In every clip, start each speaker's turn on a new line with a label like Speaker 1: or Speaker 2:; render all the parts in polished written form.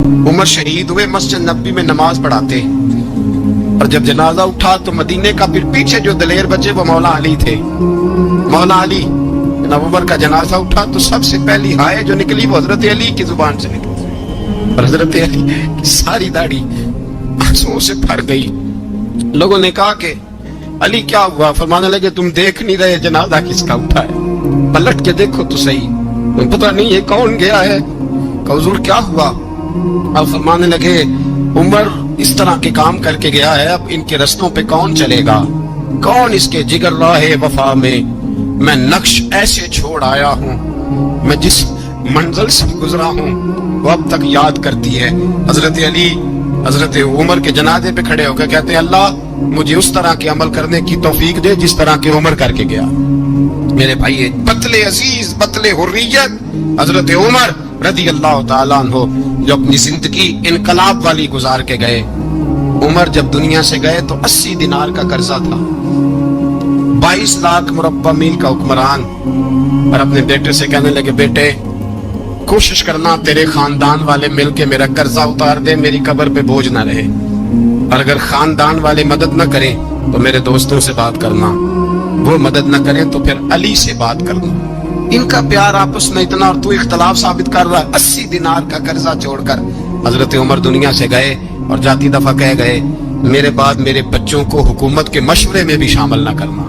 Speaker 1: عمر شہید ہوئے، مسجد نبوی میں نماز پڑھاتے، اور جب جنازہ اٹھا تو مدینے کا پھر پیچھے جو دلیر بچے وہ مولا علی تھے۔ مولا علی جناب عمر کا جنازہ اٹھا تو سب سے پہلی ہائے جو نکلی وہ حضرت علی کی زبان سے نکلی، اور حضرت علی کی ساری داڑھی آنسوؤں سے بھر گئی۔ لوگوں نے کہا کہ علی کیا ہوا؟ فرمانے لگے تم دیکھ نہیں رہے جنازہ کس کا اٹھا ہے؟ پلٹ کے دیکھو تو صحیح، تم پتہ نہیں یہ کون گیا ہے؟ کہ حضور کیا ہوا؟ اب فرمانے لگے عمر اس طرح کے کام کر کے گیا ہے، اب ان کے رستوں پہ کون چلے گا؟ کون اس کے جگر راہ وفا میں میں نقش ایسے چھوڑ آیا ہوں، میں جس منزل سے گزرا ہوں وہ اب تک یاد کرتی ہے۔ حضرت علی حضرت عمر کے جنازے پہ کھڑے ہو کے کہتے ہیں اللہ مجھے اس طرح کے عمل کرنے کی توفیق دے جس طرح کے عمر کر کے گیا۔ میرے بھائی بطل عزیز، بطل حریت حضرت عمر رضی اللہ تعالیٰ عنہ جو اپنی زندگی انقلاب والی گزار کے گئے۔ عمر جب دنیا سے گئے تو 80 دینار کا قرضہ تھا، 22 لاکھ مربع میل کا حکمران، اور اپنے بیٹے سے کہنے لگے بیٹے کوشش کرنا تیرے خاندان والے مل کے میرا قرضہ اتار دے، میری قبر پہ بوجھ نہ رہے، اور اگر خاندان والے مدد نہ کریں تو میرے دوستوں سے بات کرنا، وہ مدد نہ کریں تو پھر علی سے بات کرنا۔ ان کا پیار آپس میں اتنا، اور تو اختلاف ثابت کر رہا ہے۔ 80 دینار کا قرضہ چھوڑ کر حضرت عمر دنیا سے گئے، اور جاتی دفعہ کہہ گئے میرے بعد میرے بچوں کو حکومت کے مشورے میں بھی شامل نہ کرنا،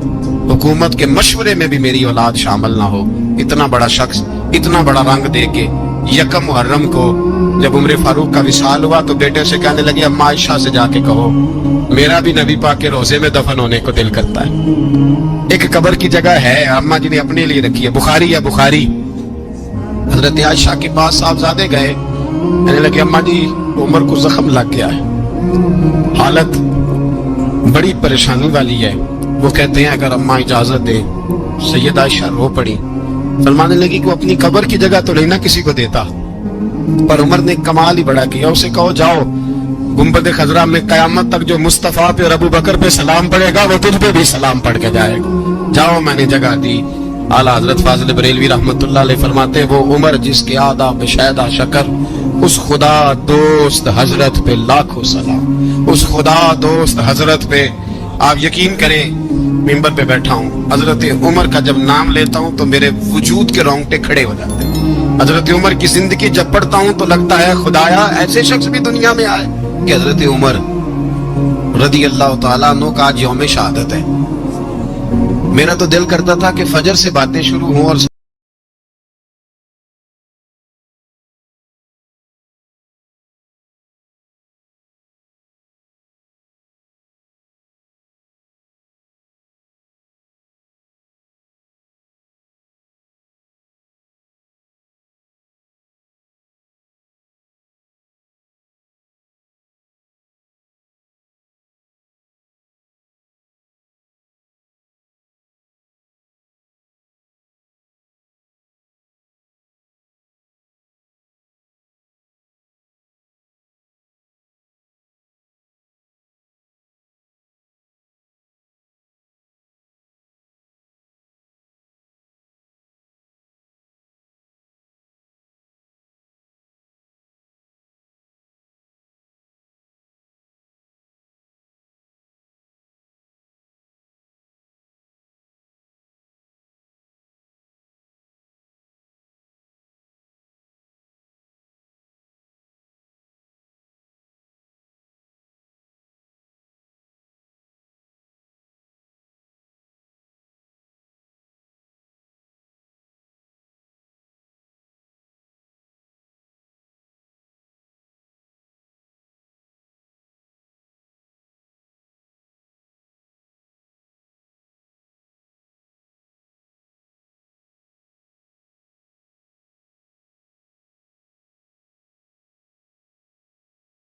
Speaker 1: حکومت کے مشورے میں بھی میری اولاد شامل نہ ہو۔ اتنا بڑا شخص اتنا بڑا رنگ دے کے یکم محرم کو جب عمر فاروق کا وصال ہوا تو بیٹے سے کہنے لگے اما عائشہ سے جا کے کہو میرا بھی نبی پاک کے روزے میں دفن ہونے کو دل کرتا ہے۔ ایک قبر کی جگہ ہے اما جی نے اپنے لیے رکھی ہے، بخاری یا بخاری۔ حضرت عائشہ کے پاس صاحبزادے گئے، کہنے لگے اما جی عمر کو زخم لگ گیا ہے، حالت بڑی پریشانی والی ہے۔ وہ کہتے ہیں اگر اما اجازت دے۔ سید عائشہ رو پڑی، فرمانے لگی کہ وہ اپنی قبر کی جگہ تو نہیں نہ کسی کو دیتا، پر عمر نے کمال ہی بڑا کیا، اسے کہو جاؤ گنبد خضرا میں قیامت تک جو مصطفیٰ پہ اور ابو بکر پہ سلام پڑے گا وہ تجھ پہ بھی سلام پڑھ کے جائے گا، جاؤ میں نے جگہ دی۔ اعلیٰ حضرت فاضل بریلوی رحمت اللہ علیہ فرماتے وہ عمر جس کے آداب شیدہ شکر، اس خدا دوست حضرت پہ لاکھوں سلام، اس خدا دوست حضرت پہ۔ آپ یقین کریں ممبر پہ بیٹھا ہوں، حضرت عمر کا جب نام لیتا ہوں تو میرے وجود کے رونگٹے کھڑے ہو جاتے ہیں۔ حضرت عمر کی زندگی جب پڑھتا ہوں تو لگتا ہے خدایا ایسے شخص بھی دنیا میں آئے کہ حضرت عمر رضی اللہ تعالیٰ عنہ کا آج یوم شہادت ہے۔ میرا تو دل کرتا تھا کہ فجر سے باتیں شروع ہوں اور